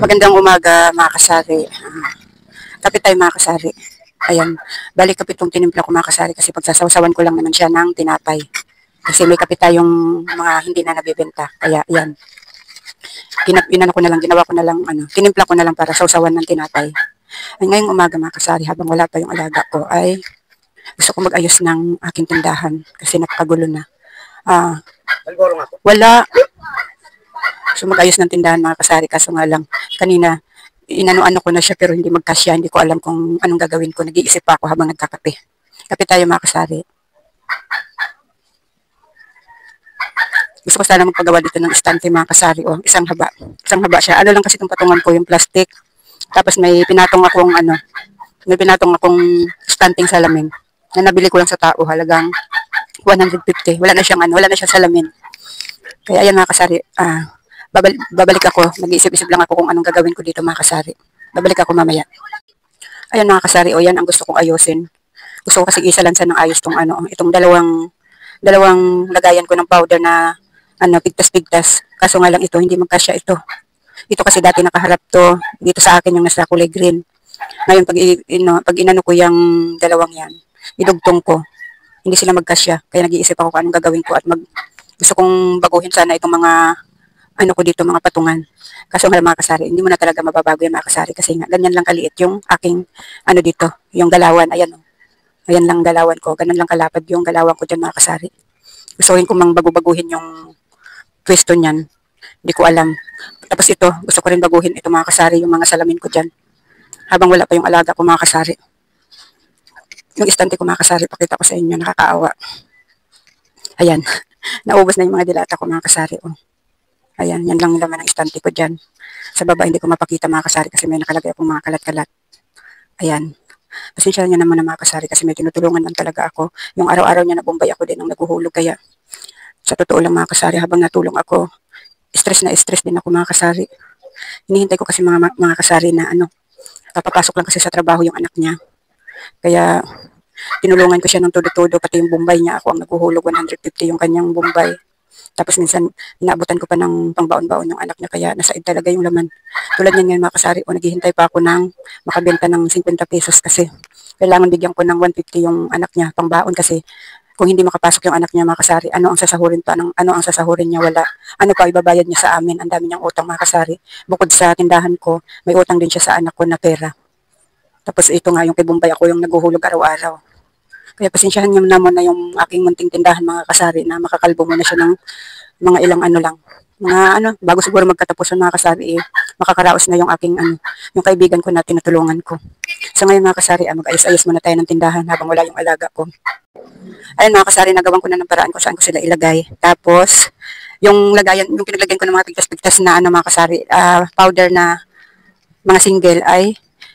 Magandang umaga mga kasari. Kape tayo mga kasari. Ayan, balik kape itong tinimpla ko mga kasari kasi pagsasawsawan ko lang naman siya ng tinapay. Kasi may kape tayong mga hindi na nabibenta. Kaya yan, ginawa ko na lang, tinimpla ko na lang para sawsawan ng tinapay. Ay, ngayong umaga mga kasari, habang wala pa yung alaga ko, ay gusto ko mag-ayos ng aking tindahan kasi napakagulo na. Wala. So mag-ayos ng tindahan mga kasari, kaso nga lang, kanina, inano-ano ko na siya pero hindi magkasya. Hindi ko alam kung anong gagawin ko. Nag-iisip pa ako habang nagkakape. Kape tayo mga kasari. Gusto ko sana magpagawa dito ng estante mga kasari. O, isang haba. Isang haba siya. Ano lang kasi itong patungan ko, yung plastic. Tapos may pinatong akong estanting salamin na nabili ko lang sa tao. Halagang 150. Wala na siyang salamin. Kaya ayan mga kasari, babalik ako. Nag-iisip-isip lang ako kung anong gagawin ko dito mga kasari. Babalik ako mamaya. Ayan mga kasari, o yan ang gusto kong ayusin. Gusto ko kasi isalansan ng ayos itong dalawang lagayan ko ng powder na pigtas-pigtas. Kaso nga lang ito, hindi magkasya ito. Ito kasi dati nakaharap to, dito sa akin yung nasa kulay green. Ngayon pag inano ko yung dalawang yan, idugtong ko, hindi sila magkasya. Kaya nag-iisip ako kung anong gagawin ko at gusto kong baguhin sana itong mga mga patungan. Kaso nga mga kasari, hindi mo na talaga mababago yung mga kasari kasi nga ganyan lang kaliit yung aking dito, yung galawan. Ayan o. Ayan lang galawan ko. Ganun lang kalapad yung galawan ko dyan mga kasari. Gusto rin ko mang baguhin yung pwesto niyan. Hindi ko alam. Tapos ito, gusto ko rin baguhin ito mga kasari, yung mga salamin ko dyan. Habang wala pa yung alaga ko mga kasari. Yung istante ko mga kasari, pakita ko sa inyo, nakakaawa. Ayan. Naubos na yung mga dilata ko mga kasari. Oh. Ayan, yan lang naman ang istante ko dyan. Sa baba, hindi ko mapakita mga kasari kasi may nakalagay akong mga kalat-kalat. Ayan. Pasensya niya naman na mga kasari kasi may tinutulungan lang talaga ako. Yung araw-araw niya nabumbay ako din nung naguhulog. Kaya sa totoo lang mga kasari, habang natulong ako, stress din ako mga kasari. Hinihintay ko kasi mga kasari na papapasok lang kasi sa trabaho yung anak niya. Kaya tinulungan ko siya ng todo-todo, pati yung bumbay niya. Ako ang naguhulog, 150 yung kanyang bumbay. Tapos minsan, inaabutan ko pa ng pangbaon-baon yung anak niya, kaya nasaid talaga yung laman. Tulad niyan ngayon mga kasari, naghihintay pa ako ng makabenta ng 50 pesos kasi kailangan bigyan ko ng 150 yung anak niya, pangbaon kasi kung hindi makapasok yung anak niya mga kasari, ano ang sasahurin niya, wala. Ano pa ibabayad niya sa amin, ang dami niyang utang mga kasari. Bukod sa tindahan ko, may utang din siya sa anak ko na pera. Tapos ito nga yung kay Bombay, ako yung naguhulog araw-araw. Kaya pasensyahan niyo naman na yung aking munting tindahan mga kasari na makakalbo muna siya ng mga ilang lang. Bago siguro magkatapos ng mga kasari, makakaraos na yung aking yung kaibigan ko na tinutulungan ko. So ngayon mga kasari, mag-ayos-ayos muna tayo ng tindahan habang wala yung alaga ko. Ayun mga kasari, nagawan ko na ng paraan kung saan ko sila ilagay. Tapos, yung pinaglagyan ko ng mga pigtas-pigtas na mga kasari, powder na mga single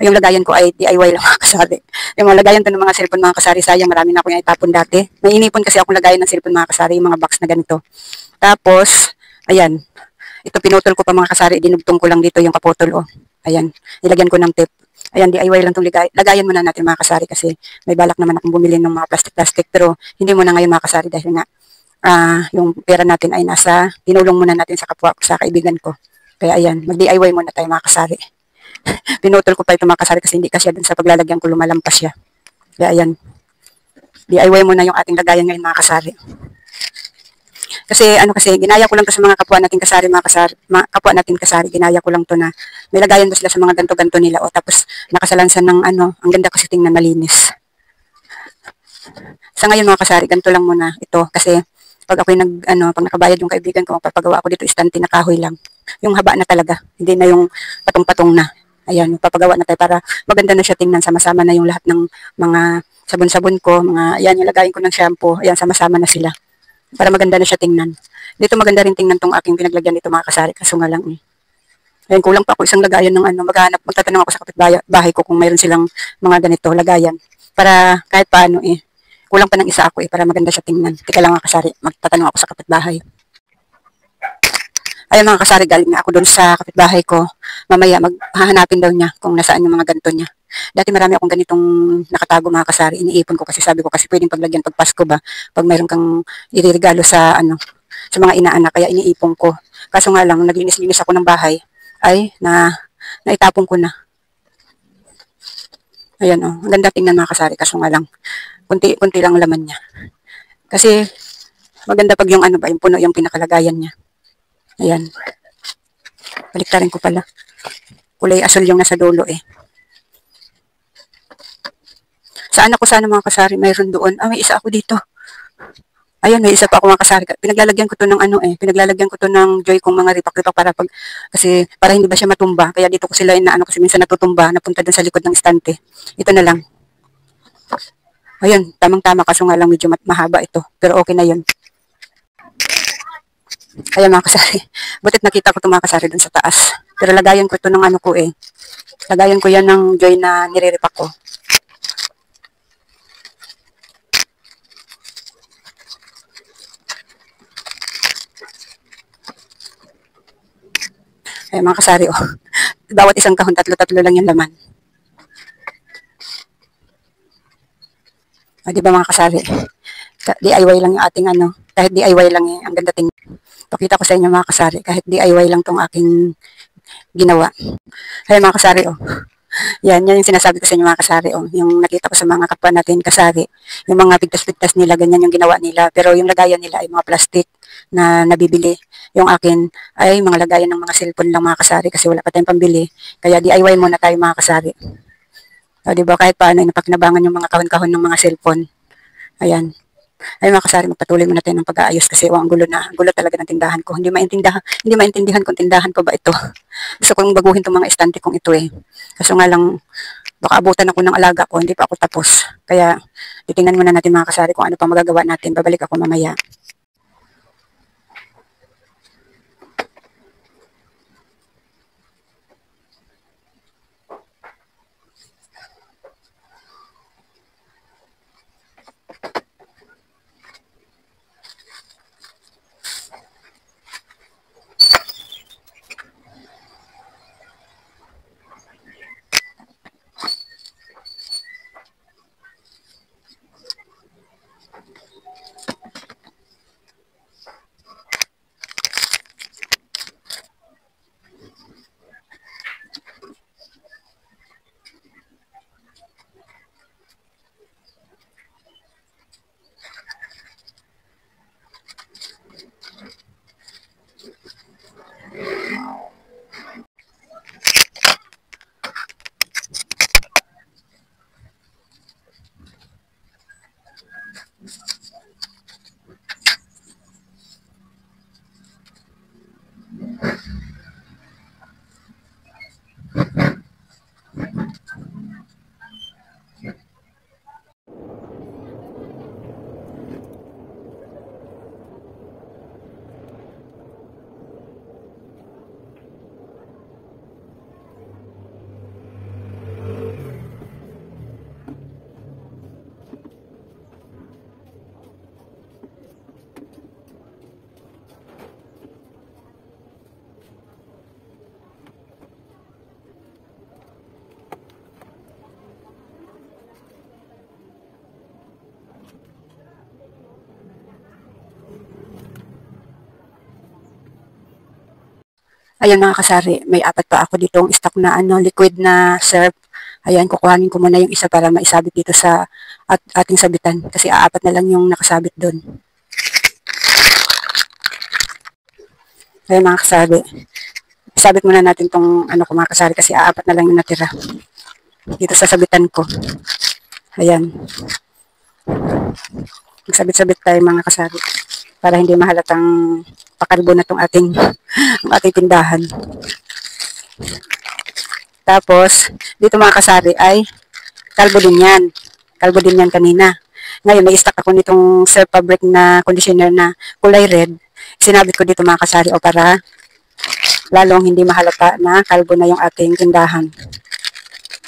yung lagayan ko ay DIY lang mga kasari. Yung mga lagayan to ng mga cellphone mga kasari, sayang marami na ako yung itapon dati. May inipon kasi akong lagayan ng cellphone mga kasari, yung mga box na ganito. Tapos, ayan, ito pinutol ko pa mga kasari, dinugtong ko lang dito yung kaputol. Oh. Ayan, nilagyan ko ng tape. Ayan, DIY lang itong lagayan muna natin mga kasari kasi may balak naman akong bumili ng mga plastic-plastic pero hindi muna ngayon mga kasari dahil nga yung pera natin ay tinulong muna natin sa kapwa ko, sa kaibigan ko. Kaya ayan, mag-DIY muna tayo mga kasari. Pinutol ko pa ito mga kasari kasi hindi kasi dun sa paglalagyan ko lumalampas siya. Kaya ayan, DIY muna yung ating lagayan ngayon mga kasari. Kasi ginaya ko lang to sa mga kapwa natin kasari mga kapwa natin kasari, ginaya ko lang to na may lagayan doon sila sa mga ganto-ganto nila tapos nakasalansan ng ang ganda kasi tingnan, malinis. Sa ngayon mga kasari, ganito lang muna ito kasi pag ako'y pag nakabayad yung kaibigan ko, magpapagawa ako dito istante na kahoy lang. Yung haba na talaga, hindi na yung patong-patong na. Ayan, papagawa na tayo para maganda na siya tingnan, sama-sama na yung lahat ng mga sabon-sabon ko, ayan, yung lagayin ko ng shampoo, ayan, sama-sama na sila. Para maganda na siya tingnan. Dito maganda rin tingnan tong aking pinaglagyan dito mga kasari, kaso nga lang Ayan, kulang pa ako isang lagayan ng magtatanong ako sa kapitbahay ko kung mayroon silang mga ganito, lagayan. Para kahit paano kulang pa ng isa ako para maganda siya tingnan. Teka lang mga kasari, magtatanong ako sa kapitbahay. Ayan mga kasari, galing na ako doon sa kapitbahay ko. Mamaya maghahanapin daw niya kung nasaan yung mga ganito niya. Dati marami akong ganitong nakatago mga kasari. Iniipon ko kasi sabi ko kasi pwedeng paglagyan pag Pasko ba. Pag mayroon kang iririgalo sa sa mga inaanak, kaya iniipon ko. Kaso nga lang, naglinis-linis ako ng bahay. naitapon ko na. Ayan oh, ang ganda tingnan mga kasari, kaso nga lang, kunti lang laman niya. Kasi, maganda pag yung ano ba, yung puno yung pinakalagayan niya. Ayan. Baliktarin ko pala. Kulay asul yung nasa dulo eh. Saan ako sana mga kasari, mayroon doon. Ah, may isa ako dito. Ayan, may isa pa ako mga kasari. Pinaglalagyan ko to ng ano eh. Pinaglalagyan ko to ng joy kong mga ripak-ripak para pag, kasi para hindi ba siya matumba. Kaya dito ko sila inaano kasi minsan natutumba, napunta dun sa likod ng estante. Ito na lang. Ayan, tamang-tama kaso nga lang medyo mahaba ito. Pero okay na yun. Ayan mga kasari. Butit nakita ko ito mga kasari dun sa taas. Pero lagayan ko ito ng ano ko eh. Lagayan ko yan ng joy na niriripak ko. Ayan mga kasari oh. Bawat isang kahon, tatlo-tatlo lang yung laman. O, di ba mga kasari? DIY lang yung ating ano. Kahit DIY lang eh, ang ganda tingnan. Pakita ko sa inyo mga kasari, kahit DIY lang tong aking ginawa. Ayan mga kasari oh. Yan yung sinasabi ko sa inyo mga kasari oh. Yung nakita ko sa mga kapwa natin kasari. Yung mga pigtas-pigtas nila, ganyan yung ginawa nila. Pero yung lagayan nila ay mga plastic na nabibili. Yung akin ay mga lagayan ng mga cellphone lang mga kasari kasi wala pa tayong pambili. Kaya DIY muna tayo mga kasari. O diba kahit paano napakinabangan yung mga kahon-kahon ng mga cellphone. Ayan. Ay mga kasari, magpatuloy muna tayo ng pag-aayos kasi ang gulo na. Ang gulo talaga ng tindahan ko. Hindi maintindihan kung tindahan pa ba ito. Gusto kong baguhin itong mga estante kong ito eh. Kaso nga lang, baka abutan ako ng alaga ko, hindi pa ako tapos. Kaya, titingnan muna natin mga kasari kung ano pa magagawa natin. Babalik ako mamaya. Ayan mga kasari, may apat pa ako ditong stock na ano, liquid na surf. Ayan, kukuhanin ko muna yung isa para maisabit dito sa ating sabitan. Kasi aapat na lang yung nakasabit doon. Ayan mga kasari, isabit muna natin tong ano ko mga kasari kasi aapat na lang yung natira. Dito sa sabitan ko. Ayan. Magsabit-sabit tayo mga kasari para hindi mahalatang pakalbo na tong ating tindahan. Tapos, dito mga kasari ay kalbo din yan. Kalbo din yan kanina. Ngayon, may stock ako nitong Surf Fabric na conditioner na kulay red. Sinabit ko dito mga kasari o para lalong hindi mahalata na kalbo na yung ating tindahan.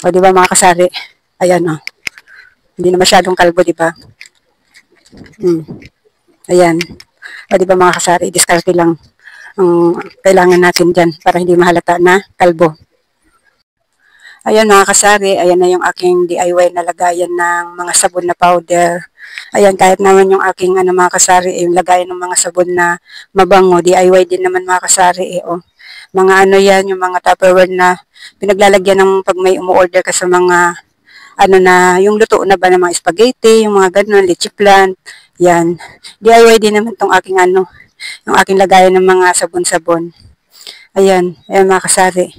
O diba mga kasari? Ayan o. Hindi na masyadong kalbo, diba? Ayan. O diba mga kasari, diskarte lang ang kailangan natin dyan para hindi mahalata na kalbo. Ayan mga kasari, ayan na yung aking DIY na lagayan ng mga sabon na powder. Ayan, kahit naman yung aking mga kasari, yung lagayan ng mga sabon na mabango, DIY din naman mga kasari. Mga yan, yung mga Tupperware na pinaglalagyan ng pag may umu-order ka sa mga ano na, yung luto na ba ng mga spaghetti, yung mga ganun, leche plant, yan. DIY din naman tong aking ano, yung aking lagayan ng mga sabon-sabon. Ayan, ayan mga kasari.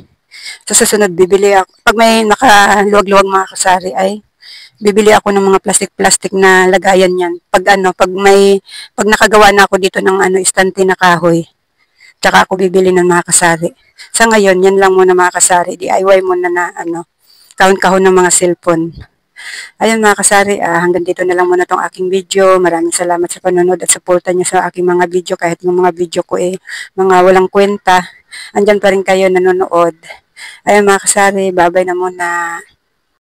Sa susunod, bibili ako, pag may nakaluwag-luwag mga kasari, ay bibili ako ng mga plastic-plastic na lagayan yan. Pag ano, pag nakagawa na ako dito ng ano, istante na kahoy, tsaka ako bibili ng mga kasari. Sa ngayon, yan lang muna mga kasari, DIY muna na ano, kahon-kahon ng mga cellphone. Ayun mga kasari, hanggang dito na lang muna tong aking video. Maraming salamat sa panonood at suporta niyo sa aking mga video. Kahit yung mga video ko mga walang kwenta, andyan pa rin kayo nanonood. Ayun mga kasari, bye-bye na muna.